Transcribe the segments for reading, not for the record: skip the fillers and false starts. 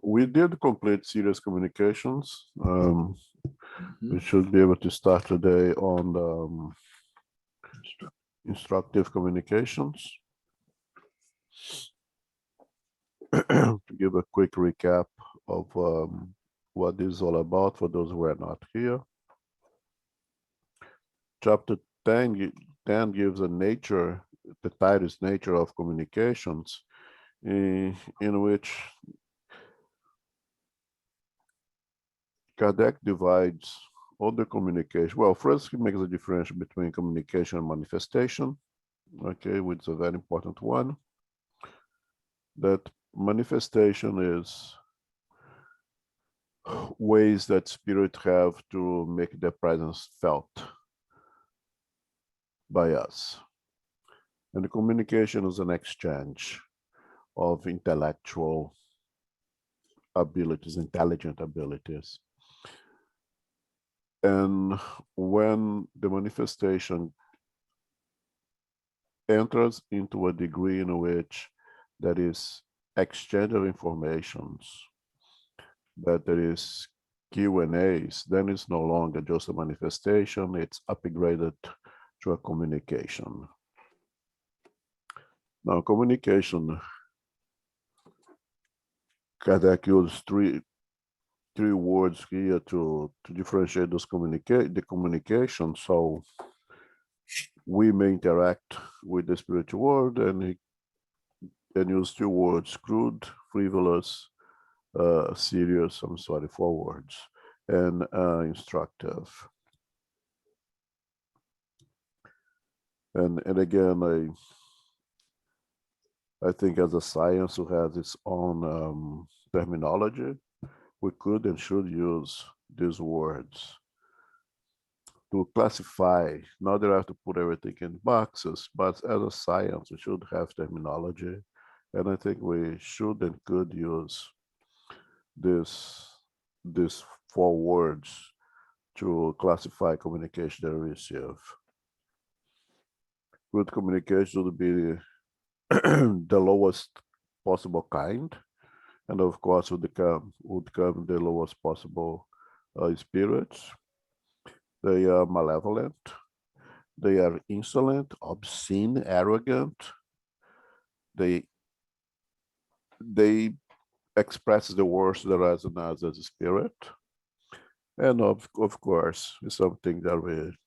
we did complete serious communications. We should be able to start today on instructive communications. To give a quick recap of what this is all about for those who are not here. Chapter 10 gives a nature, the title is Nature of Communications, in which Kardec divides all the communication. Well, first he makes a difference between communication and manifestation, okay, which is a very important one. That manifestation is ways that spirit have to make their presence felt by us. And the communication is an exchange of intellectual abilities, intelligent abilities. And when the manifestation enters into a degree in which there is exchange of informations, that there is Q&As, then it's no longer just a manifestation, it's upgraded to a communication. Now, communication, Kardec used three words here to differentiate those the communication. So we may interact with the spiritual world and use 2 words: crude, frivolous, serious, 4 words, and instructive. And again, I think as a science who has its own terminology, we could and should use these words to classify. Not that I have to put everything in boxes, but as a science, we should have terminology. And I think we should and could use these 4 words to classify communication that we receive. Good communication would be the lowest possible kind, and of course would come the lowest possible spirits. They are malevolent, they are insolent, obscene, arrogant. They express the worst that resonates as a spirit, and of course it's something that we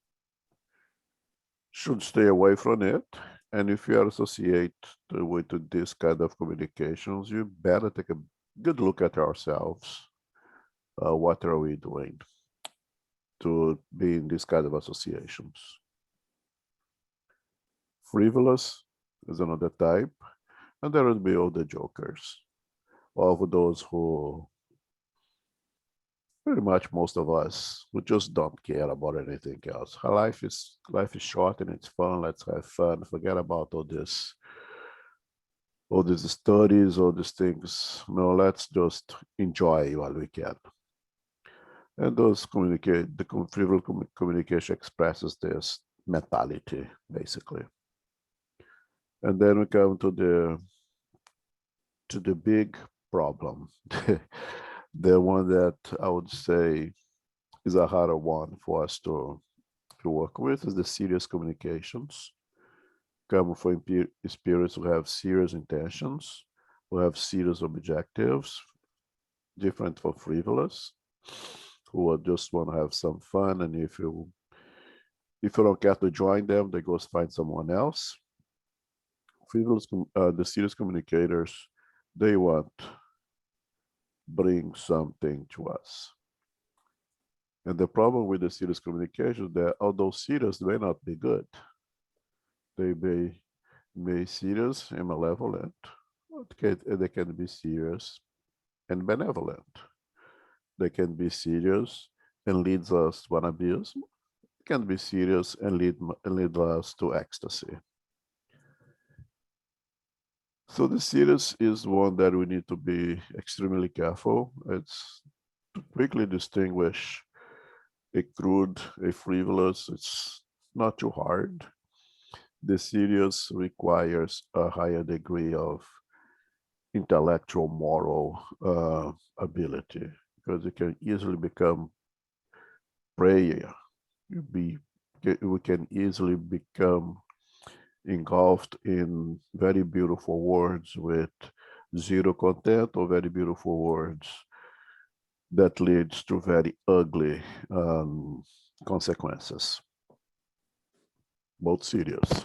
should stay away from it. And if you are associated with this kind of communications, you better take a good look at ourselves. What are we doing to be in this kind of associations? Frivolous is another type, and there would be all the jokers, of those who, pretty much most of us, who just don't care about anything else. Life is short and it's fun. Let's have fun. Forget about all these studies, all these things. No, let's just enjoy while we can. And those frivolous communication expresses this mentality, basically. And then we come to the big problem. The one that I would say is a harder one for us to work with is the serious communications. Come from spirits who have serious intentions, who have serious objectives, different from frivolous, who just want to have some fun, and if you don't care to join them, they go find someone else. Frivolous, the serious communicators, they want bring something to us. And the problem with the serious communication is that although serious may not be good, they may serious and malevolent. They can be serious and benevolent. They can be serious and leads us to an abuse. They can be serious and lead us to ecstasy. So the serious is one that we need to be extremely careful. It's to quickly distinguish a crude, a frivolous. It's not too hard. The serious requires a higher degree of intellectual, moral ability, because it can easily become prayer. We can easily become engulfed in very beautiful words with zero content, or very beautiful words that leads to very ugly consequences, both serious.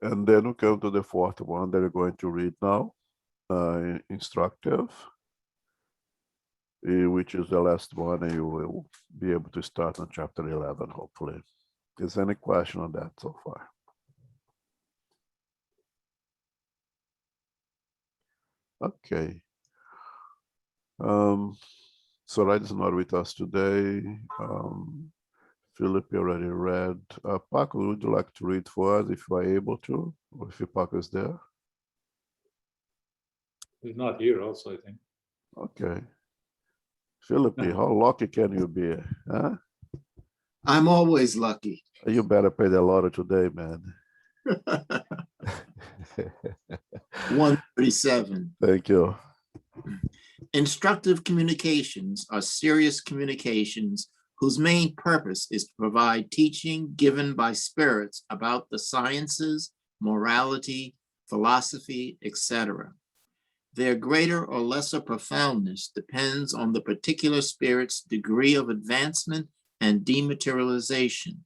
And then we come to the fourth one that we're going to read now, instructive, which is the last one, and you will be able to start on chapter 11, hopefully. Is there any question on that so far? Okay. Soraya is not with us today. Philip already read. Paco, would you like to read for us if you are able to, or if Paco is there? He's not here also, I think. Okay. Philip, how lucky can you be? Huh? I'm always lucky. You better pay the lottery today, man. 137. Thank you. Instructive communications are serious communications whose main purpose is to provide teaching given by spirits about the sciences, morality, philosophy, etc. Their greater or lesser profoundness depends on the particular spirit's degree of advancement and dematerialization.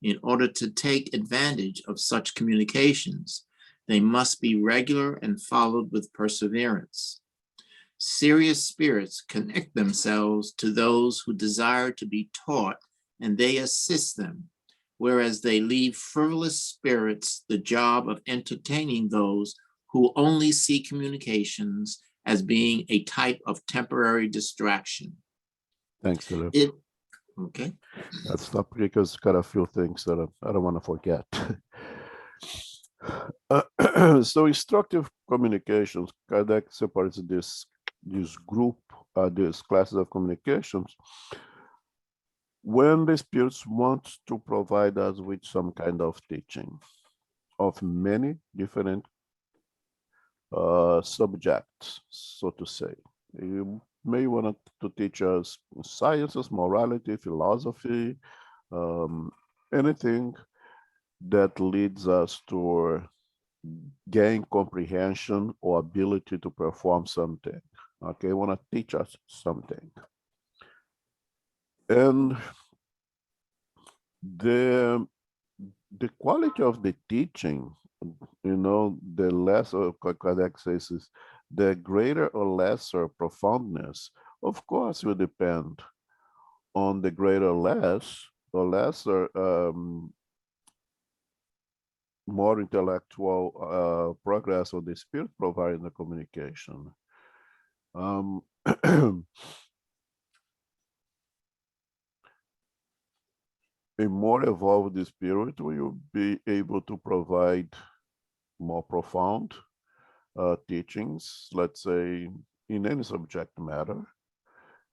In order to take advantage of such communications, they must be regular and followed with perseverance. Serious spirits connect themselves to those who desire to be taught, and they assist them, whereas they leave frivolous spirits the job of entertaining those who only see communications as being a type of temporary distraction. Thanks, Philip. Okay. Let's stop because got a few things that I don't want to forget. So instructive communications, Kardec separates this group, these classes of communications, when the spirits want to provide us with some kind of teaching of many different subjects, so to say. You may want to teach us sciences, morality, philosophy, anything that leads us to gain comprehension or ability to perform something. Okay, want to teach us something. And the quality of the teaching, the lesser, Kardec says, is the greater or lesser profoundness, of course, will depend on the greater or lesser more intellectual progress of the spirit providing the communication. A more evolved spirit will be able to provide more profound teachings, let's say, in any subject matter.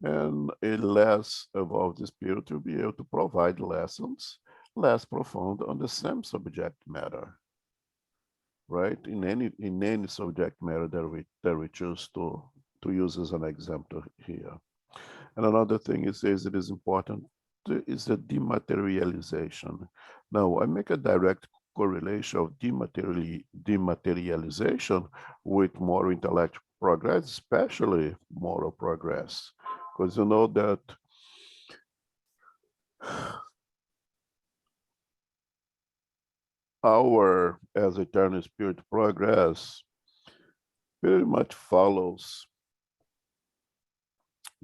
And a less evolved spirit will be able to provide lessons less profound on the same subject matter, right? In any subject matter that we choose to use as an example here. And another thing it says it is important is the dematerialization. Now, I make a direct correlation of dematerialization with more intellectual progress, especially moral progress, because you know that our, as eternal spirit progress, very much follows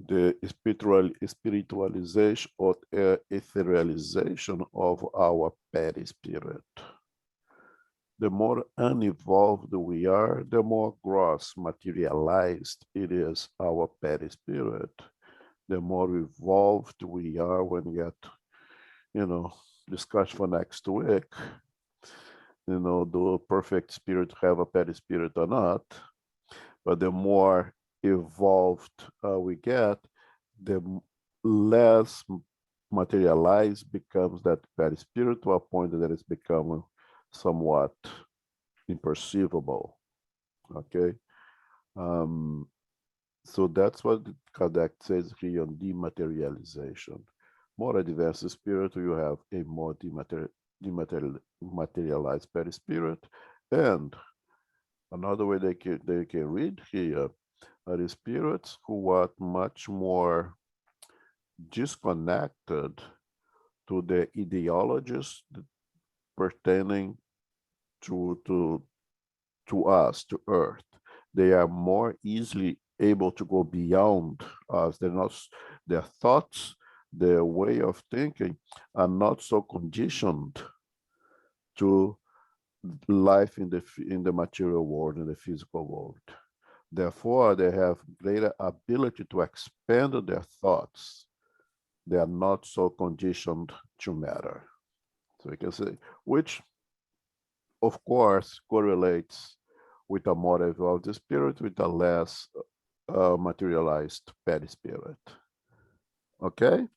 the spiritualization or etherealization of our perispirit. The more unevolved we are, the more gross materialized it is our perispirit. The more evolved we are when we get, discuss for next week, do perfect spirit have a perispirit or not? But the more evolved we get, the less materialized becomes that perispirit to a point that it's become somewhat imperceivable. Okay. So that's what Kardec says here on dematerialization. More advanced spirit, you have a more dematerialized perispirit. And another way they can read here are the spirits who are much more disconnected to the ideologies pertaining to to to us, to Earth. They are more easily able to go beyond us. They're not, their thoughts, their way of thinking are not so conditioned to life in the material world, in the physical world. Therefore, they have greater ability to expand their thoughts. They are not so conditioned to matter. So we can say, which of course correlates with a more evolved spirit, with a less materialized perispirit. Okay?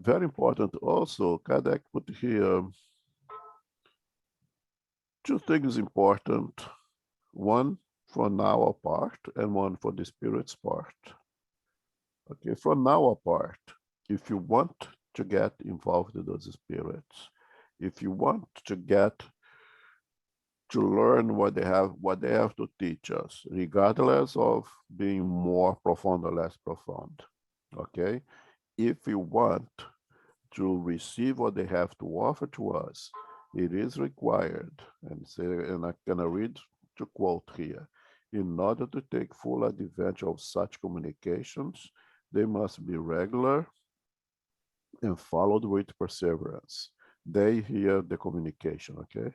Very important also, Kardec put here two things important, one for our part and one for the spirit's part. Okay, for our part, if you want to get involved in those spirits, if you want to get to learn what they have to teach us, regardless of being more profound or less profound. Okay, if you want to receive what they have to offer to us, it is required, and I'm gonna read to quote here, in order to take full advantage of such communications, they must be regular and followed with perseverance. They hear the communication, okay,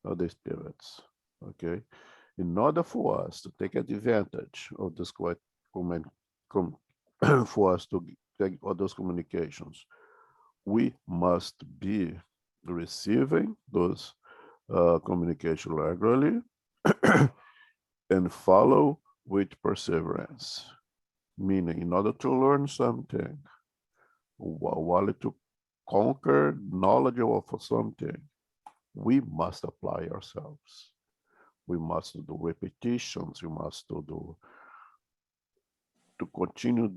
of the spirits, okay. In order for us to take advantage of this quite for us to take all those communications, we must be receiving those communication regularly and follow with perseverance. Meaning, in order to learn something, while to conquer knowledge of something, we must apply ourselves. We must do repetitions. We must do to continue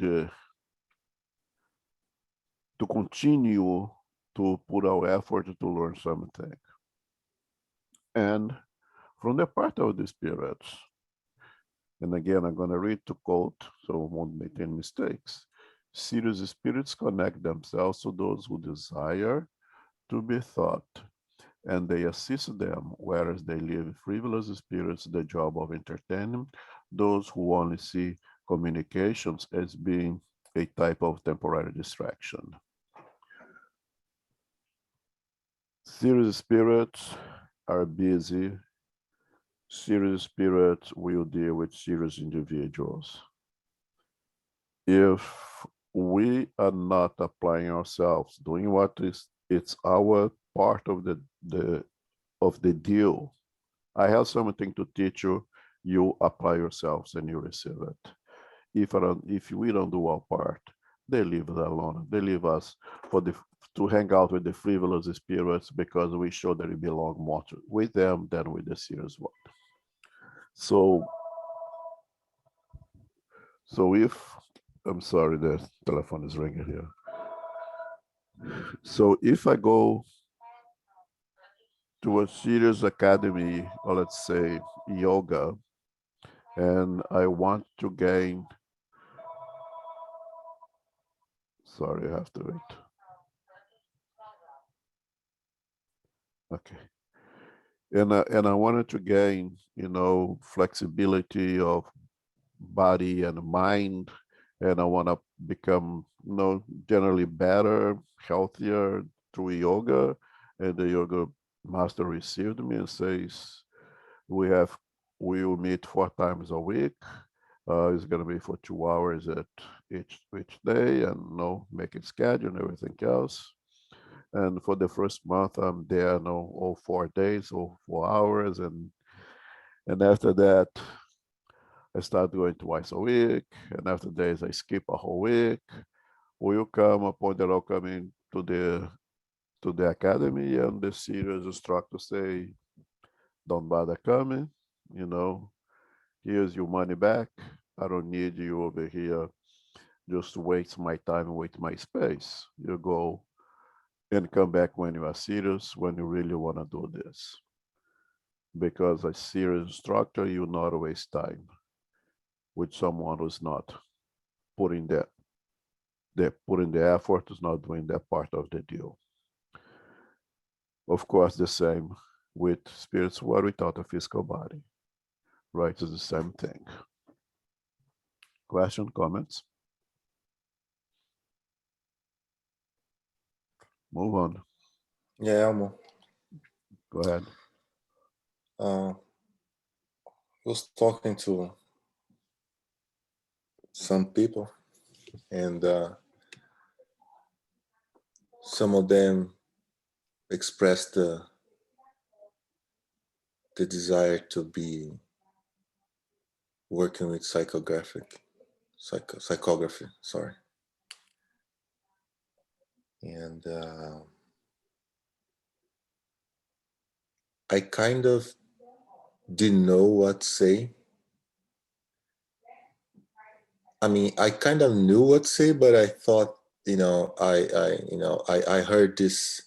to put our effort to learn something. And from the part of the spirits, and again, I'm going to read to quote, so I won't make any mistakes. Serious spirits connect themselves to those who desire to be thought, and they assist them, whereas they leave frivolous spirits the job of entertaining those who only see communications as being a type of temporary distraction. Serious spirits are busy. Serious spirits will deal with serious individuals. If we are not applying ourselves, doing what is it's our part of the deal. I have something to teach you. You apply yourselves and you receive it. If we don't do our part, they leave us alone. They leave us to hang out with the frivolous spirits because we show that we belong more with them than with the serious one. So if I'm sorry, the telephone is ringing here. So if I go to a serious academy, or let's say yoga, and I want to gain, sorry, I have to wait. Okay. And I wanted to gain, flexibility of body and mind, and I want to become, generally better, healthier through yoga. And the yoga master received me and says, we will meet 4 times a week. It's going to be for 2 hours at each day, and make it schedule and everything else. And for the first month, I'm there, all 4 days, all 4 hours, and after that, I start going twice a week, and after days I skip a whole week. Will come upon that I'll come in to the academy, and the serious instructor say, don't bother coming. you know, here's your money back. I don't need you over here just to waste my time and waste my space. You go and come back when you are serious, when you really want to do this. Because a serious instructor, you not waste time with someone who's not putting that they're putting the effort, is not doing that part of the deal. Of course, the same with spirits were without a physical body, right? It's the same thing. Question, comments? Move on. Yeah, Elmo. Go ahead. I was talking to some people, and some of them expressed the desire to be working with psychography, sorry. And I kind of didn't know what to say. I mean, I kind of knew what to say, but I thought, I heard this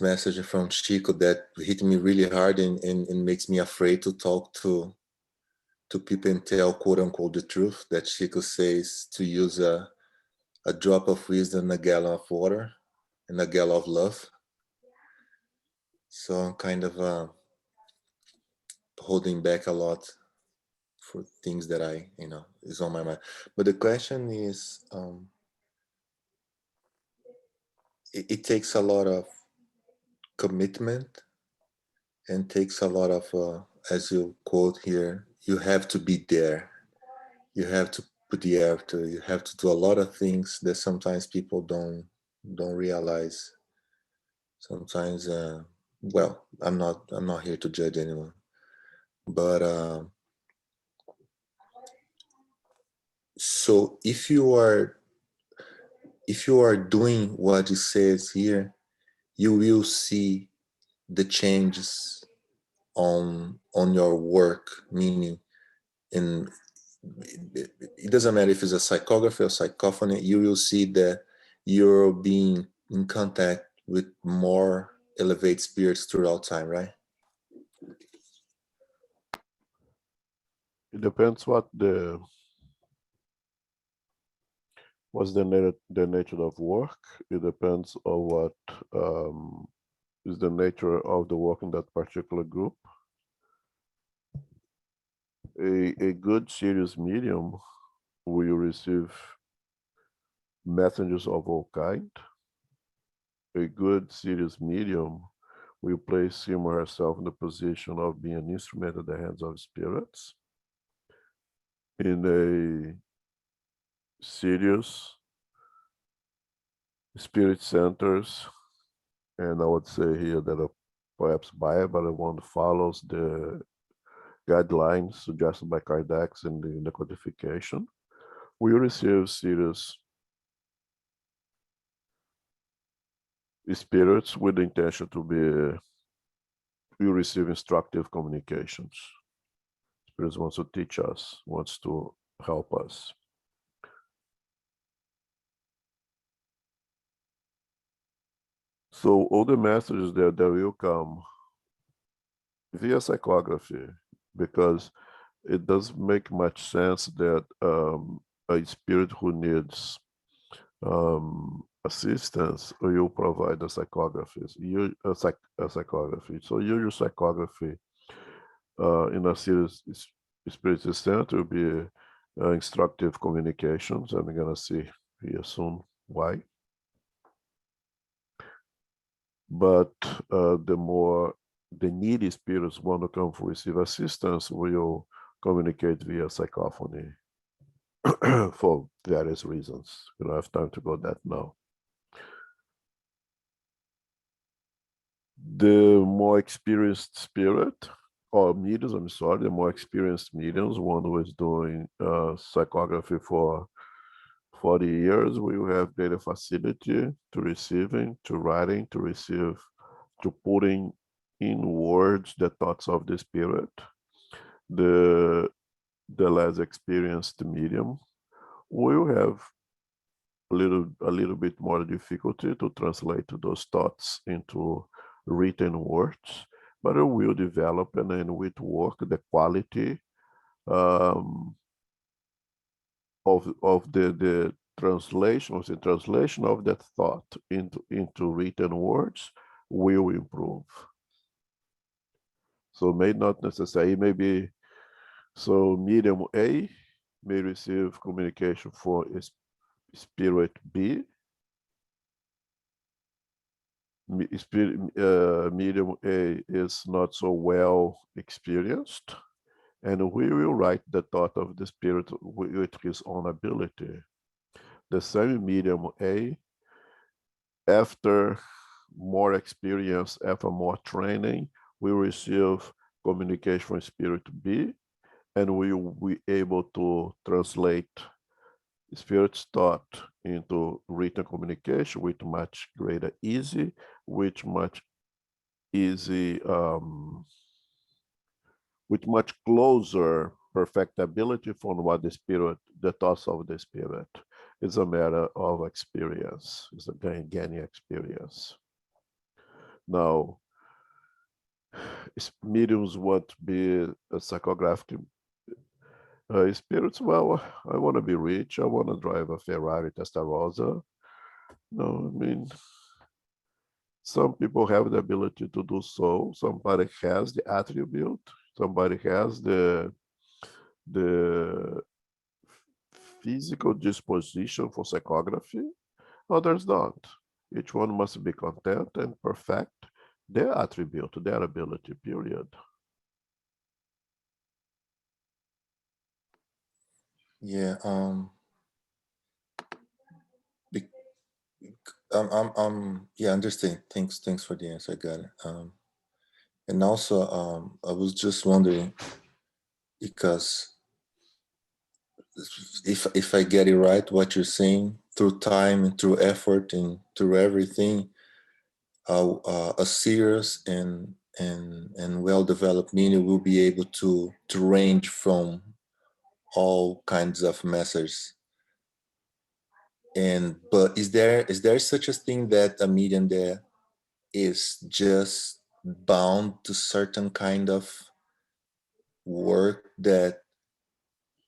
message from Chico that hit me really hard and makes me afraid to talk to people and tell quote unquote the truth. That Chico says to use a drop of wisdom, a gallon of water, and a gallon of love. So I'm kind of holding back a lot for things that is on my mind. But the question is, it takes a lot of commitment and takes a lot of, as you quote here, you have to be there. You have to put the effort. You have to do a lot of things that sometimes people don't realize. Sometimes, well, I'm not here to judge anyone, but so if you are doing what it says here, you will see the changes on your work. Meaning, in it doesn't matter if it's a psychography or psychophony, you will see that you're being in contact with more elevated spirits throughout time, right? It depends what's the nature of work. It depends on what is the nature of the work in that particular group. A good serious medium will receive messengers of all kind. A good serious medium will place him or herself in the position of being an instrument at the hands of spirits. In a serious spirit centers, and I would say here that are perhaps biased, but the one follows the guidelines suggested by Kardec in the codification, we receive serious spirits with the intention to be, we receive instructive communications. Spirits wants to teach us, wants to help us. So all the messages that will come via psychography, because it doesn't make much sense that a spirit who needs assistance will provide a psychography. A psychography. So use psychography in a serious spirit center will be instructive communications. I'm gonna see here soon why. But the more the needy spirits want to come to receive assistance, will communicate via psychophony for various reasons. We don't have time to go that now. The more experienced spirit, or mediums, I'm sorry, the more experienced mediums, one who is doing psychography for 40 years, we will have greater facility to receiving, to writing, to receive, to putting in words the thoughts of the spirit. the less experienced medium will have a little bit more difficulty to translate those thoughts into written words, but it will develop, and then with work, the quality of the translation of that thought into written words will improve. So may not necessarily, maybe, so medium A may receive communication for spirit B. Medium A is not so well experienced, and we will write the thought of the spirit with his own ability. The same medium A, after more experience, after more training, we receive communication from spirit B, and we will be able to translate spirit's thought into written communication with much greater ease, with much easy, with much closer perfectibility from what the thoughts of the spirit. It's a matter of experience. It's a gaining experience. Now, mediums want to be a psychographic spirits. Well, I want to be rich. I want to drive a Ferrari Testarossa. No, I mean, some people have the ability to do so. Somebody has the attribute. Somebody has the physical disposition for psychography. Others don't. Each one must be content and perfect their attribute, their ability, period. Yeah. Yeah, understand. Thanks for the answer. I got it. And also, I was just wondering, because if I get it right, what you're saying, through time and through effort and through everything, a serious and well-developed media will be able to range from all kinds of messages. But is there such a thing that a medium that is just bound to certain kind of work, that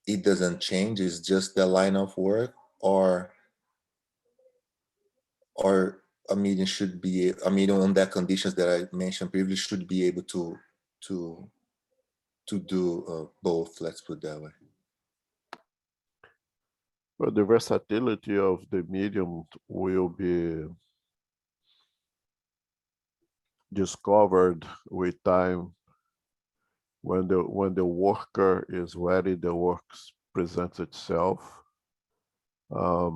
it doesn't change, it's just the line of work, or a medium should be, a medium on that conditions that I mentioned previously should be able to do both, let's put it that way. But the versatility of the medium will be discovered with time. When the worker is ready, the work presents itself. A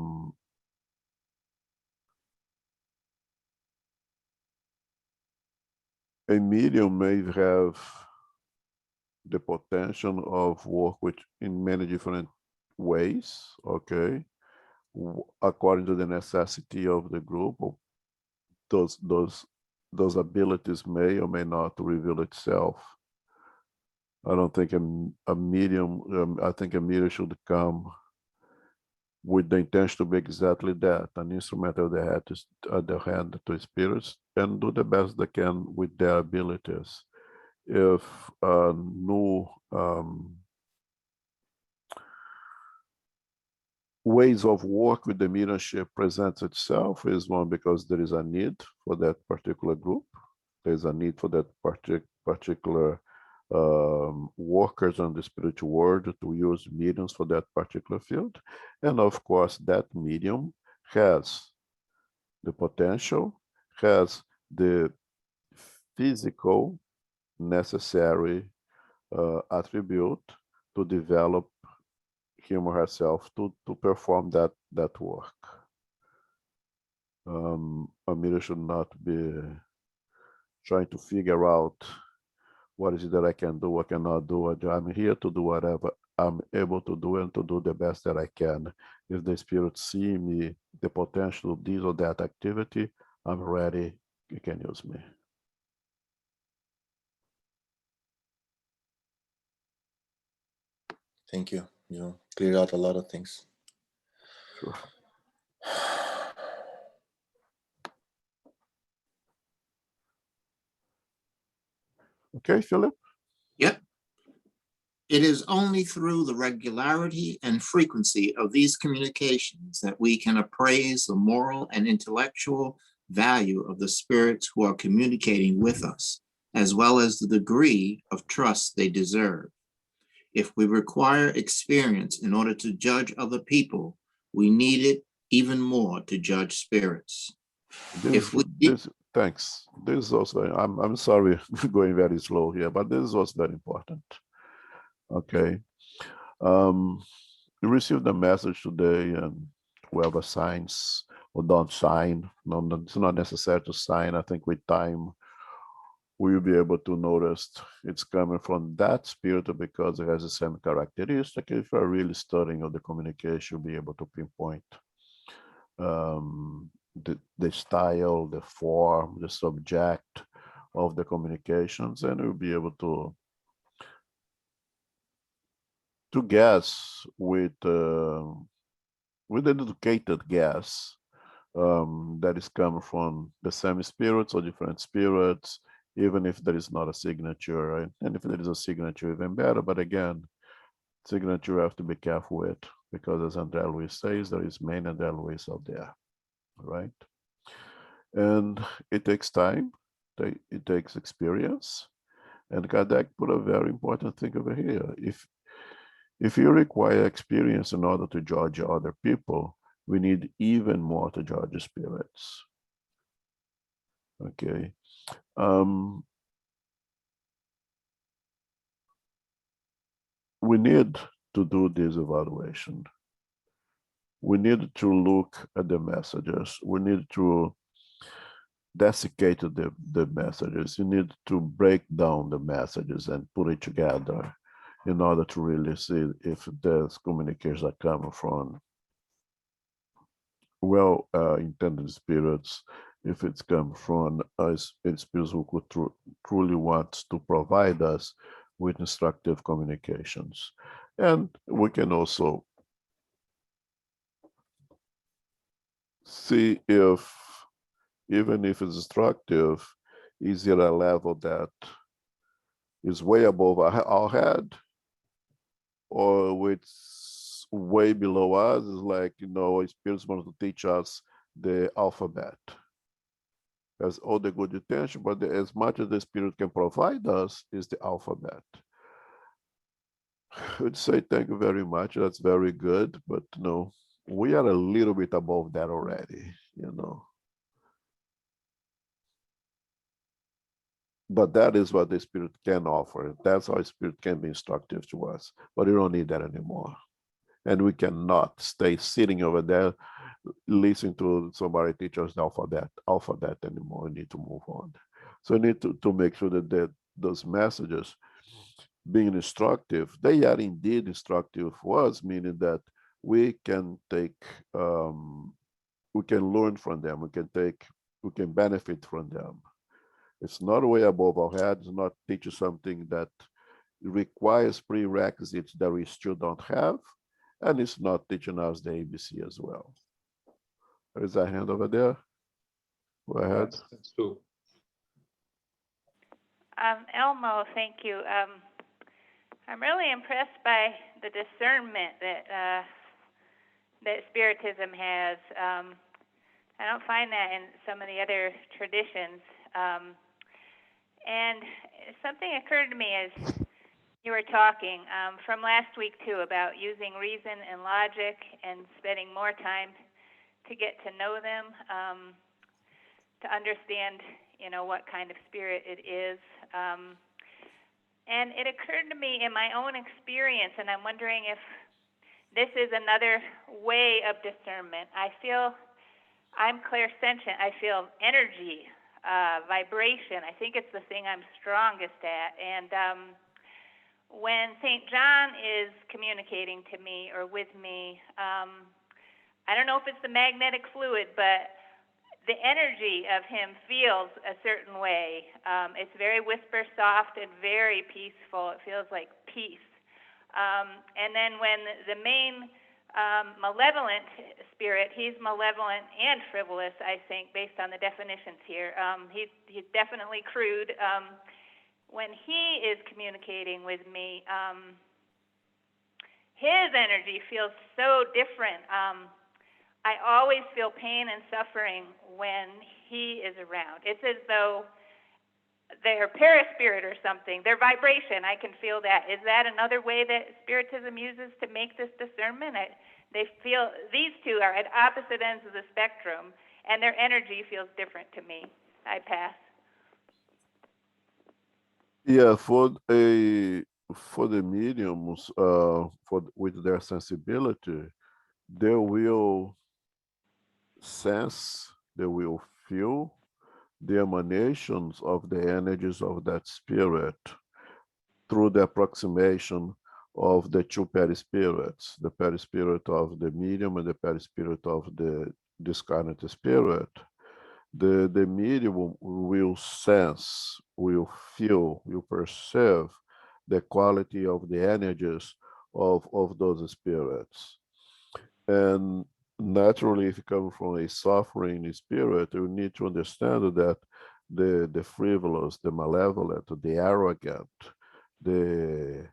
medium may have the potential of work with in many different ways, okay, according to the necessity of the group. Those abilities may or may not reveal itself. I don't think a medium, I think a medium should come with the intention to be exactly that, an instrument of the hand to spirits, and do the best they can with their abilities. If new ways of work with the mediumship presents itself, is one because there is a need for that particular group. There's a need for that particular workers on the spiritual world to use mediums for that particular field. And of course, that medium has the potential, has the physical necessary attribute to develop him or herself to perform that work. A medium should not be trying to figure out what is it that I can do, what cannot do. I'm here to do whatever I'm able to do and to do the best that I can. If the spirit see me, the potential of this or that activity, I'm ready, you can use me. Thank you. You cleared out a lot of things. Sure. Okay, Philip? Yep. It is only through the regularity and frequency of these communications that we can appraise the moral and intellectual value of the spirits who are communicating with us, as well as the degree of trust they deserve. If we require experience in order to judge other people, we need it even more to judge spirits. Thanks. This is also, I'm sorry, going very slow here, but this is also very important. Okay. You received a message today, and whoever signs or don't sign, no, it's not necessary to sign. I think with time, we'll be able to notice it's coming from that spirit because it has the same characteristic. If you're really studying of the communication, you'll be able to pinpoint the style, the form, the subject of the communications, and you'll be able to guess with an educated guess that is coming from the same spirits or different spirits, even if there is not a signature, right? And if there is a signature, even better. But again, signature you have to be careful with, because as André Luis says, there is many André Luis out there, right? And it takes time, it takes experience. And Kardec put a very important thing over here. If you require experience in order to judge other people, we need even more to judge spirits. Okay. We need to do this evaluation. We need to look at the messages. We need to desiccate the messages. You need to break down the messages and put it together in order to really see if those communications are coming from well-intended spirits, if it's come from spirits who could truly want to provide us with instructive communications. And we can also see if, even if it's instructive, is it a level that is way above our head, or it's way below us? Is like, spirits want to teach us the alphabet. Has all the good intention, but as much as the spirit can provide us is the alphabet. I would say thank you very much. That's very good, but we are a little bit above that already, But that is what the spirit can offer. That's how spirit can be instructive to us. But we don't need that anymore. And we cannot stay sitting over there listening to somebody teach us the alphabet anymore. We need to move on. So we need to make sure that those messages being instructive, they are indeed instructive for us, meaning that we can take, we can learn from them, we can benefit from them. It's not way above our heads. It's not teaching something that requires prerequisites that we still don't have, and it's not teaching us the ABC as well. There is a hand over there. Go ahead. That's true. Elmo, thank you. I'm really impressed by the discernment that Spiritism has. I don't find that in some of the other traditions. And something occurred to me as you were talking from last week too, about using reason and logic and spending more time to get to know them, to understand, what kind of spirit it is. And it occurred to me in my own experience, and I'm wondering if this is another way of discernment. I feel I'm clairsentient. I feel energy, vibration. I think it's the thing I'm strongest at. And when St. John is communicating to me or with me, I don't know if it's the magnetic fluid, but the energy of him feels a certain way. It's very whisper soft and very peaceful. It feels like peace. And then when the main malevolent spirit, he's malevolent and frivolous, I think, based on the definitions here. He's definitely crude. When he is communicating with me, his energy feels so different. I always feel pain and suffering when he is around. It's as though they're paraspirit or something, their vibration, I can feel that. Is that another way that Spiritism uses to make this discernment? They feel, these two are at opposite ends of the spectrum, and their energy feels different to me. I pass. Yeah, for the mediums, with their sensibility, they will sense, they will feel the emanations of the energies of that spirit through the approximation of the two perispirits, the perispirit of the medium and the perispirit of the discarnate spirit. The medium will sense, will feel, will perceive the quality of the energies of those spirits. And naturally, if you come from a suffering spirit, you need to understand that the frivolous, the malevolent, the arrogant, the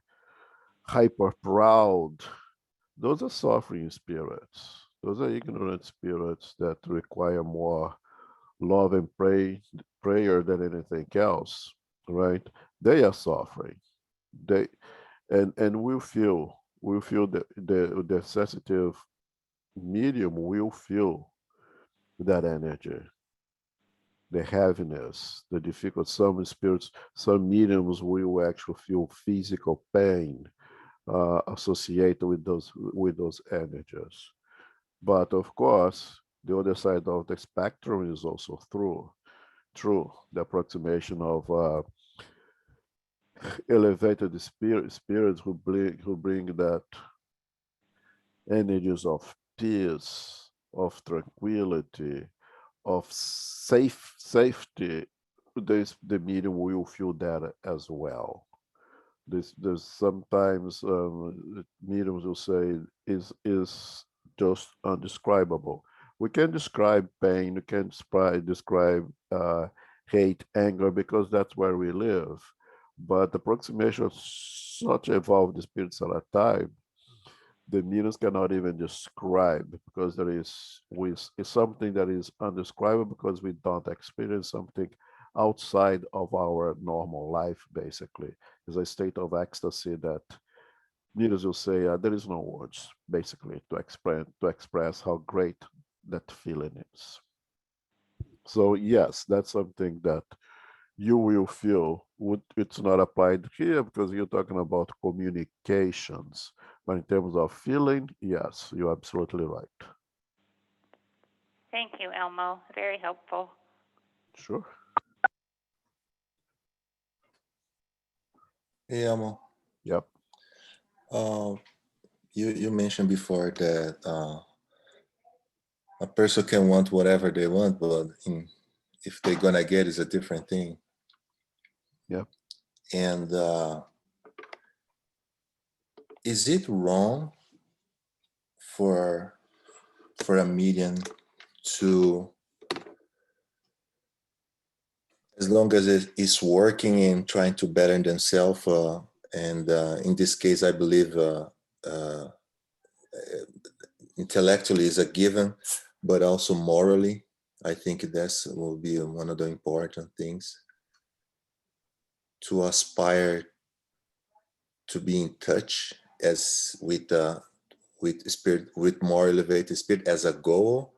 hyper proud, those are suffering spirits. Those are ignorant spirits that require more love and prayer than anything else, right? They are suffering. They and we feel the sensitive medium will feel that energy, the heaviness, the difficult. Some spirits, some mediums will actually feel physical pain associated with those energies. But of course, the other side of the spectrum is also true. The approximation of elevated spirits who bring that energies of peace, of tranquility, of safety. The medium will feel that as well. There's sometimes mediums will say is just undescribable. We can describe pain, we can describe hate, anger, because that's where we live. But the approximation of such evolved spirits at a time, the mediums cannot even describe, because it's something that is undescribable because we don't experience something outside of our normal life. Basically, is a state of ecstasy that mediums will say there is no words basically to express how great that feeling is. So yes, that's something that you will feel. It's not applied here because you're talking about communications, but in terms of feeling, yes, you're absolutely right. Thank you, Elmo. Very helpful. Sure. Hey, Amo. Yep. You mentioned before that a person can want whatever they want, but if they're gonna get is a different thing. Yep. And is it wrong for a medium to, as long as it is working and trying to better themselves, and in this case, I believe intellectually is a given, but also morally, I think that's will be one of the important things, to aspire to be in touch as with spirit, with more elevated spirit as a goal.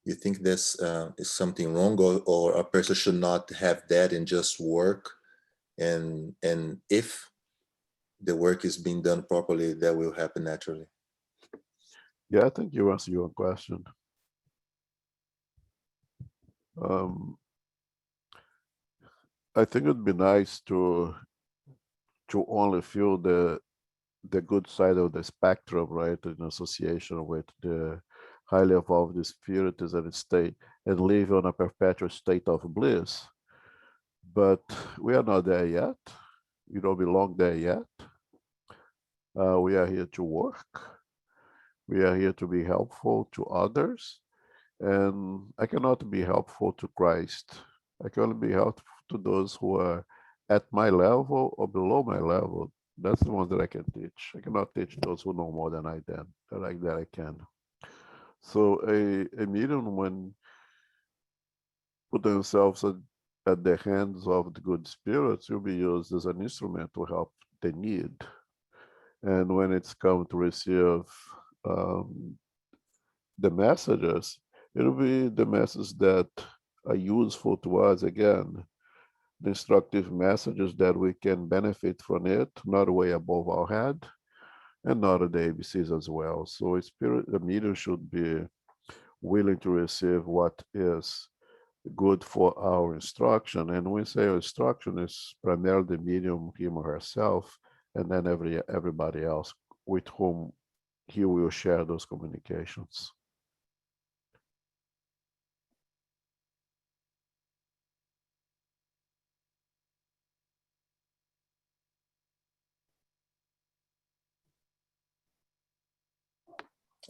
You think this is something wrong, or a person should not have that and just work, and if the work is being done properly, that will happen naturally? Yeah, I think you answered your own question. I think it'd be nice to only feel the good side of the spectrum, right, in association with the highly evolved spirits and stay and live on a perpetual state of bliss. But we are not there yet. We don't belong there yet. We are here to work. We are here to be helpful to others. And I cannot be helpful to Christ. I can only be helpful to those who are at my level or below my level. That's the ones that I can teach. I cannot teach those who know more than I can. That I can. So a medium, when put themselves at the hands of the good spirits, will be used as an instrument to help the need. And when it's come to receive um, the messages, it'll be the messages that are useful to us again, the instructive messages that we can benefit from it, not way above our head, and not the ABCs as well. So a spirit, the medium should be willing to receive what is good for our instruction. And when we say our instruction is primarily the medium, him or herself, and then everybody else with whom he will share those communications.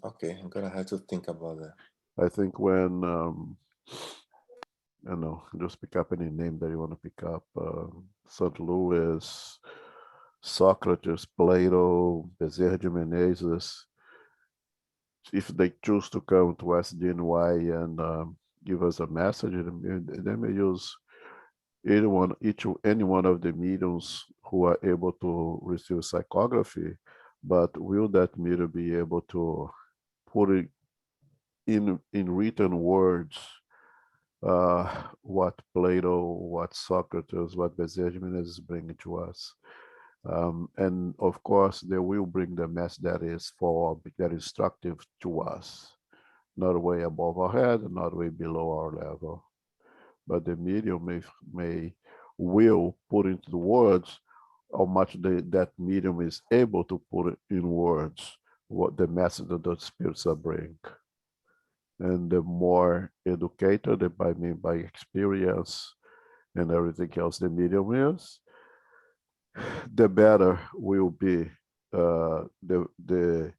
Okay, I'm gonna have to think about that. I think when just pick up any name that you want to pick up. St. Louis, Socrates, Plato, Bezerra de Menezes. If they choose to come to SDNY and give us a message, they may use any one of the mediums who are able to receive psychography, but will that medium be able to put it in written words what Plato, what Socrates, what Bezerra is bringing to us? And of course, they will bring the mess that is instructive to us, not way above our head, not way below our level. But the medium will put into the words how much that medium is able to put it in words, what the message that the spirits are bring. And the more educated by experience and everything else the medium is, the better will be the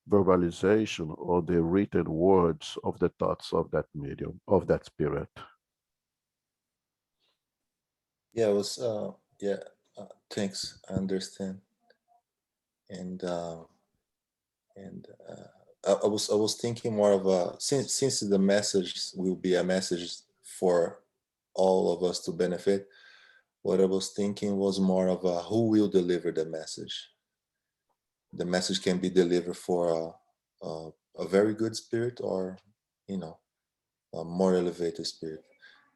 verbalization or the written words of the thoughts of that medium, of that spirit. Yeah, it was yeah, thanks. I understand. And I was thinking more of a, since the message will be a message for all of us to benefit. What I was thinking was more of a, who will deliver the message. The message can be delivered for a very good spirit, or you know, a more elevated spirit.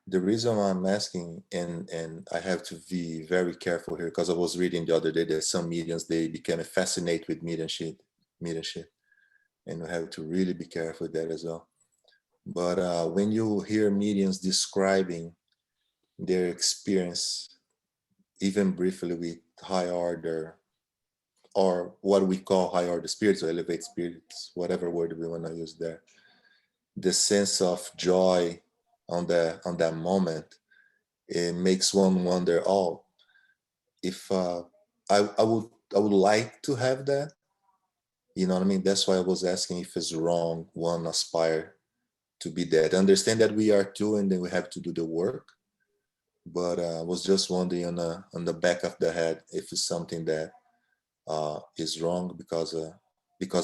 The reason why I'm asking, and I have to be very careful here, because I was reading the other day that some mediums, they became fascinated with mediumship, and we have to really be careful with that as well. But when you hear mediums describing their experience, even briefly, with high order, or what we call high order spirits or elevate spirits, whatever word we want to use there, the sense of joy on that moment, it makes one wonder, oh, if I would like to have that. You know what I mean? That's why I was asking if it's wrong one aspire to be that. I understand that we are two, and then we have to do the work. But I was just wondering on the back of the head if it's something that is wrong, because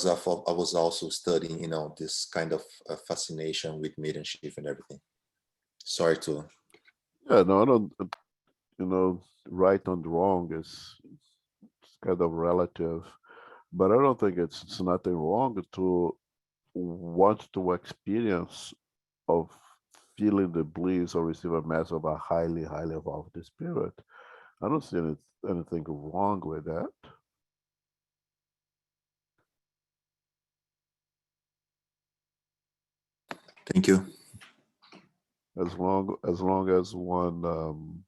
I was also studying, this kind of fascination with mediumship and everything. Sorry to. Yeah, no, I don't, right and wrong is kind of relative, but I don't think it's nothing wrong to want to experience of feeling the bliss or receive a message of a highly, highly evolved spirit. I don't see anything wrong with that. Thank you. As long as one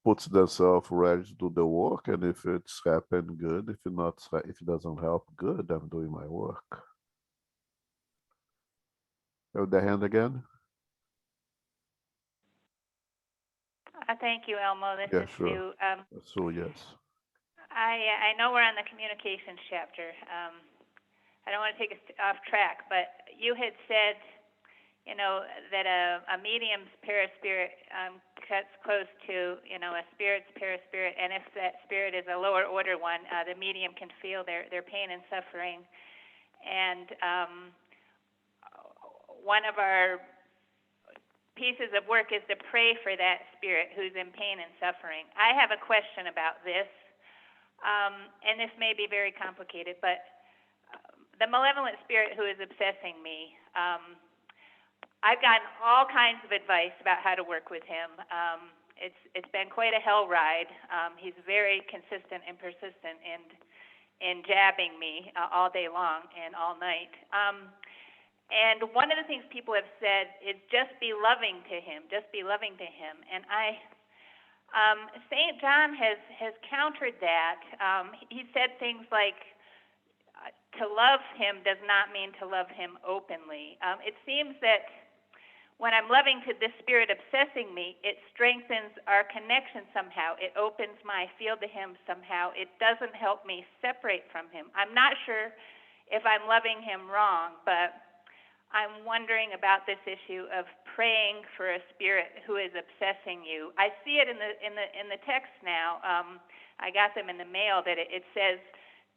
puts themselves ready to do the work, and if it's happened, good. If it doesn't help, good. I'm doing my work. Have the hand again. Thank you, Elmo. This Yeah, is sure. Sue. So yes. I know we're on the communications chapter. I don't want to take us off track, but you had said, that a medium's paraspirit cuts close to, a spirit's paraspirit, and if that spirit is a lower order one, the medium can feel their pain and suffering. And one of our pieces of work is to pray for that spirit who's in pain and suffering. I have a question about this, and this may be very complicated, but the malevolent spirit who is obsessing me, I've gotten all kinds of advice about how to work with him. It's been quite a hell ride. He's very consistent and persistent in jabbing me all day long and all night. And one of the things people have said is just be loving to him, just be loving to him. And St. John has countered that. He said things like, to love him does not mean to love him openly. It seems that when I'm loving to this spirit obsessing me, it strengthens our connection somehow. It opens my field to him somehow. It doesn't help me separate from him. I'm not sure if I'm loving him wrong, but I'm wondering about this issue of praying for a spirit who is obsessing you. I see it in the text now. I got them in the mail that it says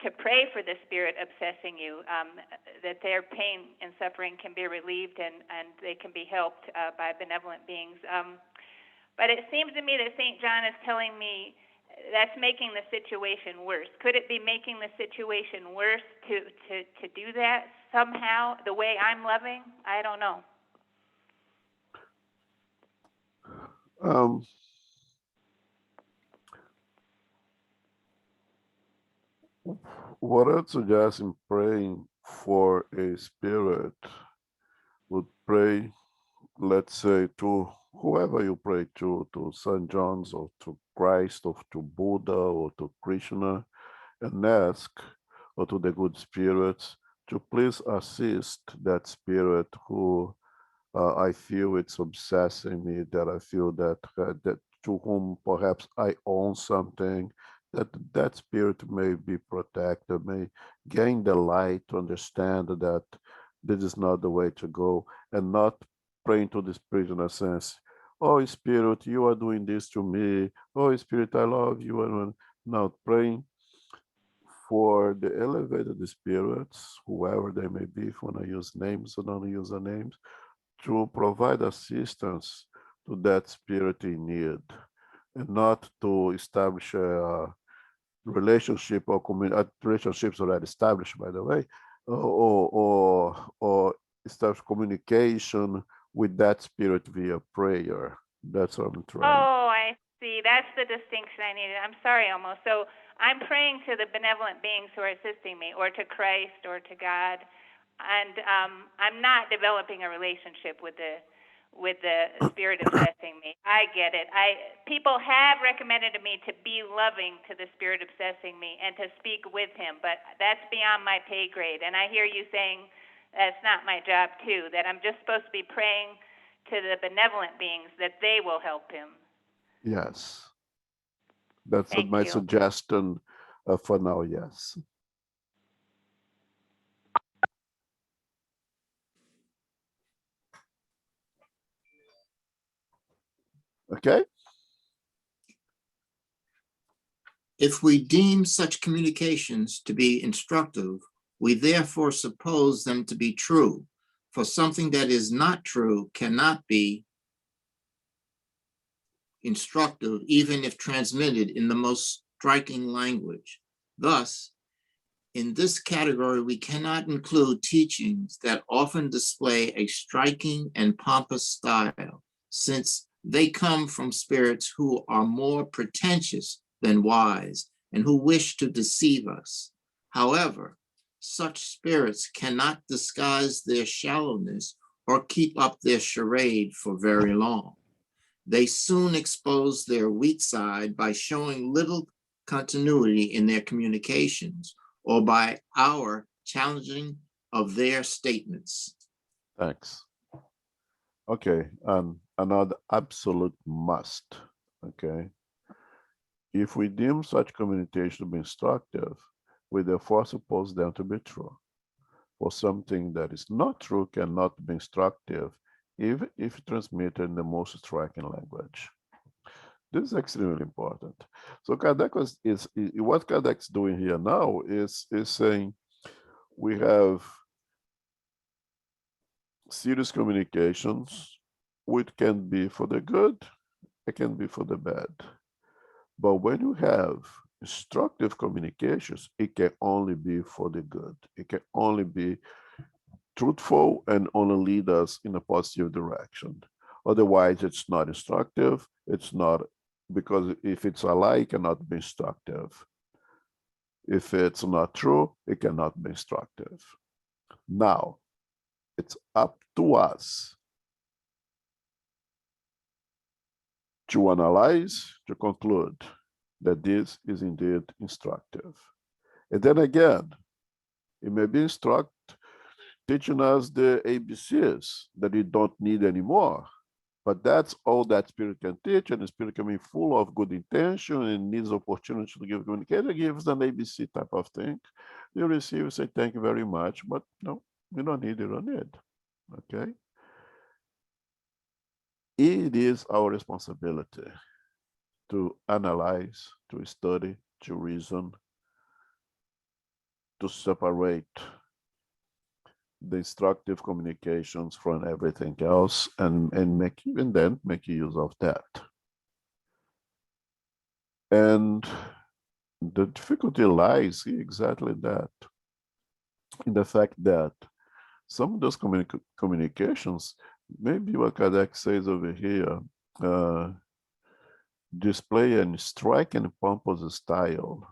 to pray for the spirit obsessing you, that their pain and suffering can be relieved and they can be helped by benevolent beings. But it seems to me that St. John is telling me that's making the situation worse. Could it be making the situation worse to do that somehow, the way I'm loving? I don't know. What I'd suggest in praying for a spirit would pray, let's say, to whoever you pray to St. John's or to Christ or to Buddha or to Krishna, and ask, or to the good spirits, to please assist that spirit who I feel it's obsessing me, that I feel that to whom perhaps I own something, that spirit may be protected, may gain the light to understand that this is not the way to go, and not praying to the spirit in a sense, oh spirit, you are doing this to me, oh spirit, I love you, and not praying for the elevated spirits, whoever they may be, if you want to use names or not use the names, to provide assistance to that spirit in need, and not to establish a relationship or relationships already established, by the way, or establish communication with that spirit via prayer. That's what I'm trying. Oh, I see. That's the distinction I needed. I'm sorry, almost. So I'm praying to the benevolent beings who are assisting me, or to Christ, or to God, and I'm not developing a relationship with the spirit obsessing me. I get it. People have recommended to me to be loving to the spirit obsessing me and to speak with him, but that's beyond my pay grade. And I hear you saying that's not my job too, that I'm just supposed to be praying to the benevolent beings that they will help him. Yes. That's Thank my you. suggestion for now, yes. Okay. If we deem such communications to be instructive, we therefore suppose them to be true, for something that is not true cannot be instructive, even if transmitted in the most striking language. Thus, in this category, we cannot include teachings that often display a striking and pompous style, since they come from spirits who are more pretentious than wise and who wish to deceive us. However, such spirits cannot disguise their shallowness or keep up their charade for very long. They soon expose their weak side by showing little continuity in their communications, or by our challenging of their statements. Thanks. Okay, another absolute must. okay? If we deem such communication to be instructive, we therefore suppose them to be true. For something that is not true cannot be instructive, even if transmitted in the most striking language. This is extremely important. So Kardec what Kardec's doing here now is saying we have serious communications, which can be for the good, it can be for the bad. But when you have instructive communications, it can only be for the good. It can only be truthful and only lead us in a positive direction. Otherwise, it's not instructive. It's not, because if it's a lie, it cannot be instructive. If it's not true, it cannot be instructive. Now, it's up to us to analyze, to conclude that this is indeed instructive. And then again, it may be teaching us the ABCs that we don't need anymore. But that's all that spirit can teach, and the spirit can be full of good intention and needs opportunity to give communication. It gives an ABC type of thing. You receive, say thank you very much, but no, you don't need, you don't need. Okay? It is our responsibility to analyze, to study, to reason, to separate the instructive communications from everything else and then make use of that. And the difficulty lies exactly that, in the fact that some of those communications, maybe what Kardec says over here, display a striking and pompous style,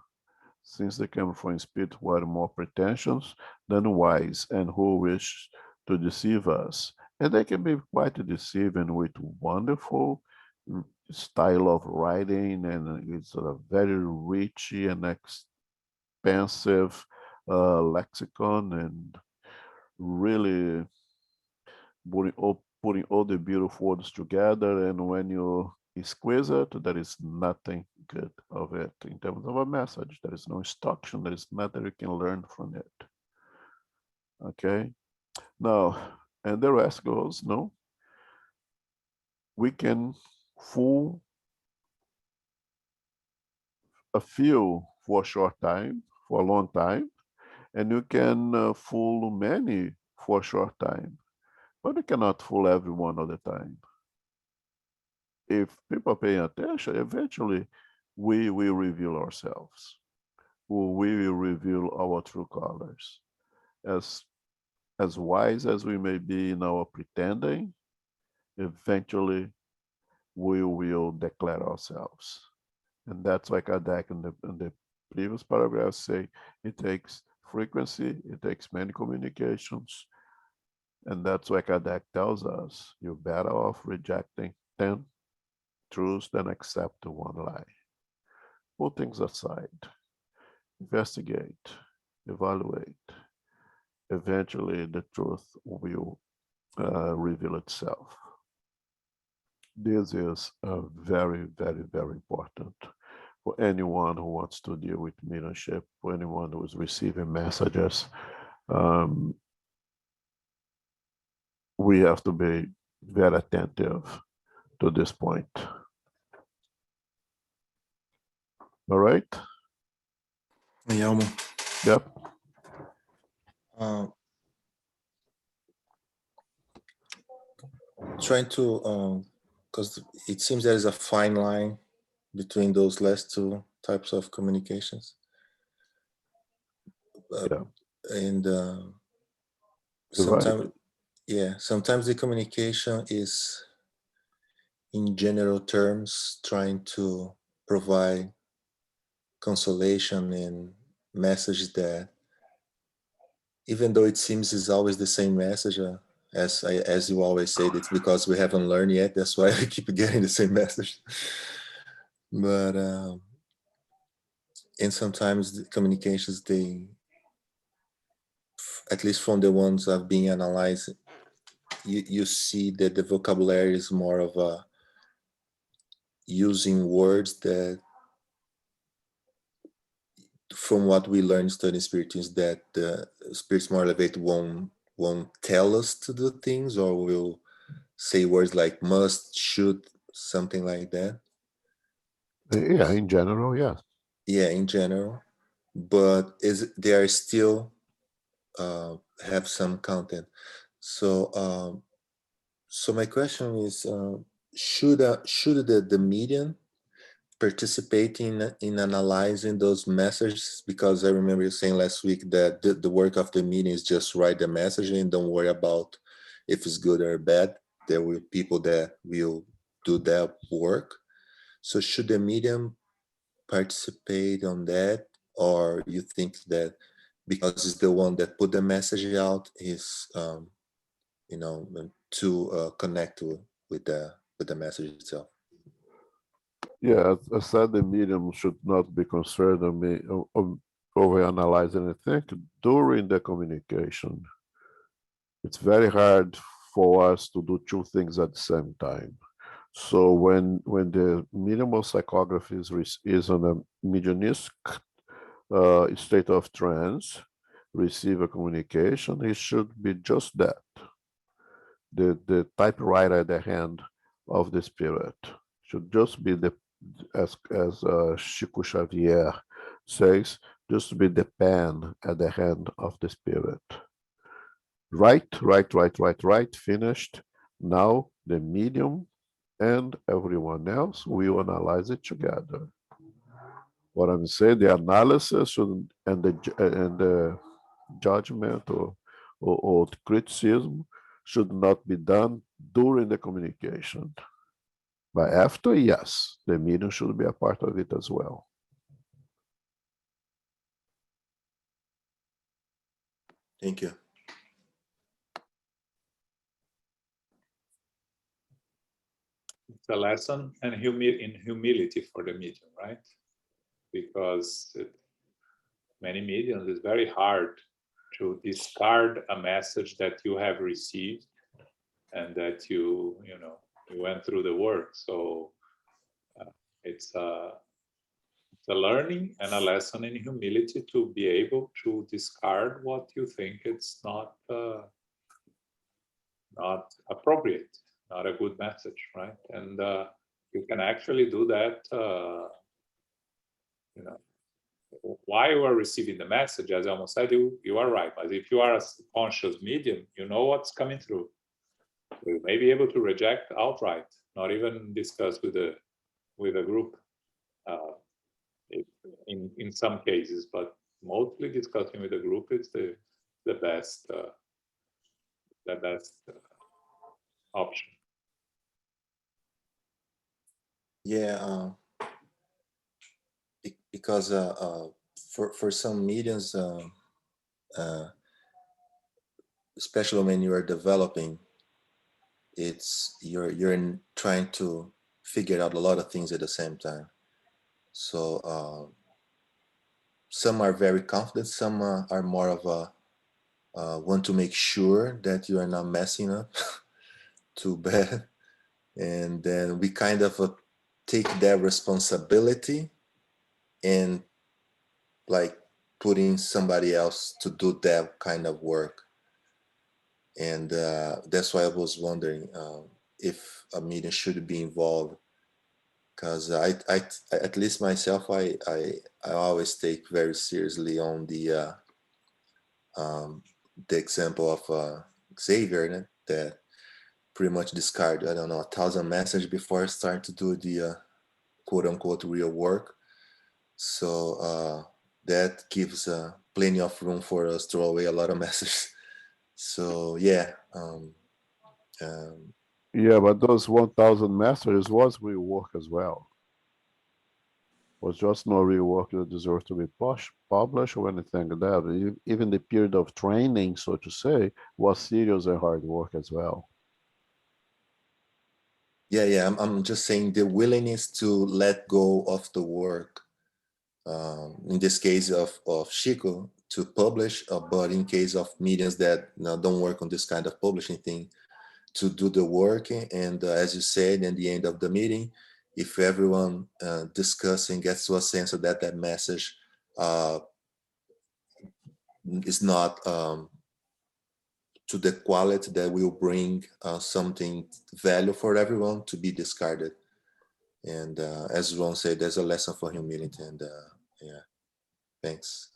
since they come from spirit who are more pretentious than wise and who wish to deceive us. And they can be quite deceiving with wonderful style of writing, and it's a very rich and expensive lexicon, and really putting all the beautiful words together. And when you squeeze it, there is nothing good of it in terms of a message. There is no instruction. There is nothing you can learn from it. Okay. Now, and the rest goes, no. We can fool a few for a short time, for a long time, and you can fool many for a short time, but you cannot fool everyone all the time. If people pay attention, eventually we will reveal ourselves. We will reveal our true colors. As wise as we may be in our pretending, eventually we will declare ourselves. And that's why Kardec in the previous paragraph say it takes frequency, it takes many communications. And that's why Kardec tells us you're better off rejecting 10 truths than accept one lie. Put things aside, investigate, evaluate. Eventually the truth will reveal itself. This is very, very, very important for anyone who wants to deal with mediumship, for anyone who is receiving messages. We have to be very attentive to this point. All right? Yelmo, Yep. trying to, because it seems there is a fine line between those last two types of communications. Yeah. And You're right. sometimes, yeah, sometimes the communication is, in general terms, trying to provide consolation and message that, even though it seems is always the same message, as you always say, it's because we haven't learned yet. That's why I keep getting the same message. But and sometimes the communications, they, at least from the ones I've been analyzing, you see that the vocabulary is more of a using words that, from what we learn studying spirituals, that the spirits more elevated won't tell us to do things, or will say words like must, should, something like that. Yeah, in general, yeah. Yeah, in general, but they are still have some content. So so my question is, should the medium participate in analyzing those messages? Because I remember you saying last week that the work of the medium is just write the message and don't worry about if it's good or bad. There will people that will do that work. So should the medium participate on that, or you think that because it's the one that put the message out, is to connect with the message itself? Yeah, as I said, the medium should not be concerned over analyzing anything during the communication. It's very hard for us to do two things at the same time. So when the minimal psychography is on a medianistic state of trance, receive a communication, it should be just that. The typewriter at the hand of the spirit should just be as Chico Xavier says, just be the pen at the hand of the spirit. Right, finished. Now the medium and everyone else will analyze it together. What I'm saying, the analysis should, and the judgment or criticism should not be done during the communication. But after, yes, the medium should be a part of it as well. Thank you. It's a lesson in humility for the medium, right? Because many mediums, it's very hard to discard a message that you have received and that you went through the work. So it's a learning and a lesson in humility to be able to discard what you think it's not appropriate, not a good message, right? And you can actually do that, while you are receiving the message. As I almost said, you are right. But if you are a conscious medium, you know what's coming through. You may be able to reject outright, not even discuss with a group, in some cases, but mostly discussing with a group is the best option. Yeah, because for some mediums, especially when you are developing, you're trying to figure out a lot of things at the same time. So some are very confident, some are more of a want to make sure that you are not messing up too bad, and then we kind of take that responsibility and like putting somebody else to do that kind of work. And that's why I was wondering if a medium should be involved, because I at least myself, I always take very seriously on the example of Xavier, that pretty much discard, I don't know, 1,000 messages before I start to do the quote unquote real work. So that gives plenty of room for us to throw away a lot of messages. So yeah. Yeah, but those 1,000 messages was real work as well. Was just no real work that deserves to be published or anything like that. Even the period of training, so to say, was serious and hard work as well. Yeah, I'm just saying the willingness to let go of the work. In this case of Chico, to publish, but in case of mediums that don't work on this kind of publishing thing, to do the work. And as you said, in the end of the meeting, if everyone discussing gets to a sense of that that message is not to the quality that will bring something value for everyone to be discarded. And as Ron said, there's a lesson for humility. And yeah, thanks.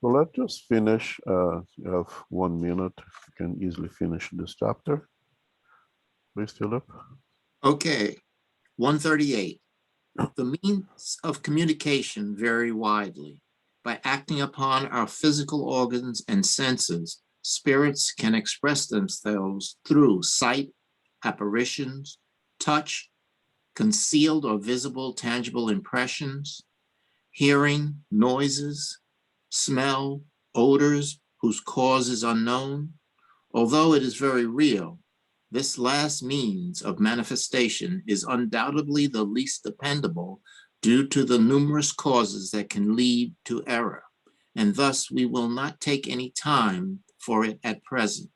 Well, let's just finish. You have 1 minute. You can easily finish this chapter. Please, Philip. Okay, 138. The means of communication vary widely. By acting upon our physical organs and senses, spirits can express themselves through sight, apparitions, touch, concealed or visible tangible impressions, hearing, noises, smell, odors whose cause is unknown. Although it is very real, this last means of manifestation is undoubtedly the least dependable due to the numerous causes that can lead to error, and thus we will not take any time for it at present.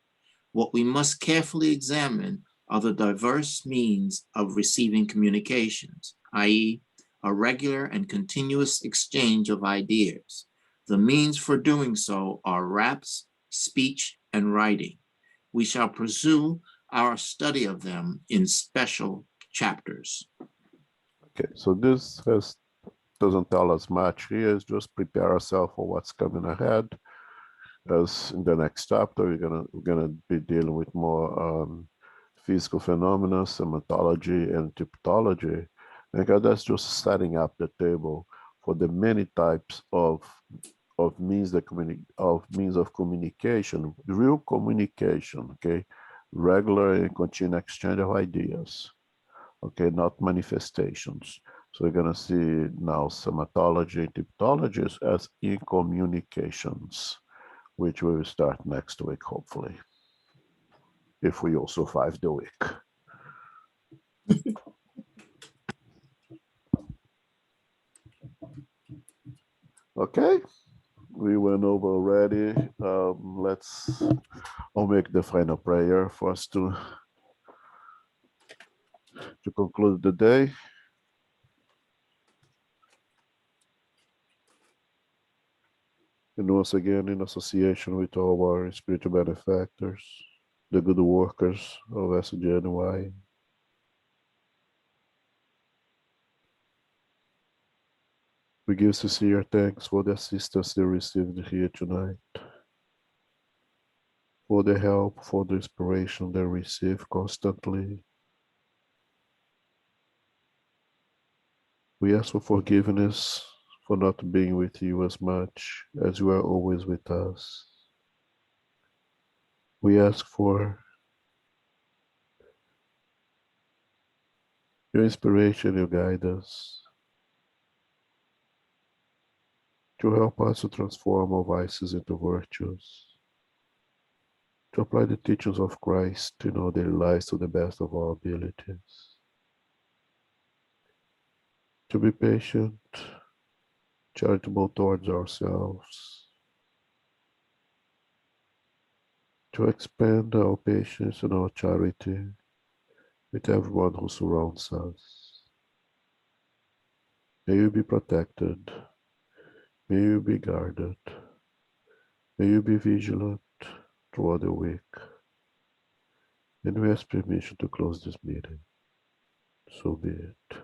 What we must carefully examine are the diverse means of receiving communications, i.e., a regular and continuous exchange of ideas. The means for doing so are raps, speech, and writing. We shall pursue our study of them in special chapters. Okay, so this doesn't tell us much here. It's just prepare ourselves for what's coming ahead. As in the next chapter, we're gonna be dealing with more physical phenomena, sematology, and typology. And that's just setting up the table for the many types of means of communication, real communication. Okay, regular and continued exchange of ideas. Okay, not manifestations. So we're gonna see now sematology and typologies as e-communications, which we will start next week, hopefully, if we all survive the week. Okay, we went over already. I'll make the final prayer for us to conclude the day. And once again, in association with all our spiritual benefactors, the good workers of SGNY, we give sincere thanks for the assistance they received here tonight, for the help, for the inspiration they receive constantly. We ask for forgiveness for not being with you as much as you are always with us. We ask for your inspiration, your guidance, to help us to transform our vices into virtues, to apply the teachings of Christ in our daily lives to the best of our abilities, to be patient, charitable towards ourselves, to expand our patience and our charity with everyone who surrounds us. May you be protected, may you be guarded, may you be vigilant throughout the week. And we ask permission to close this meeting. So be it.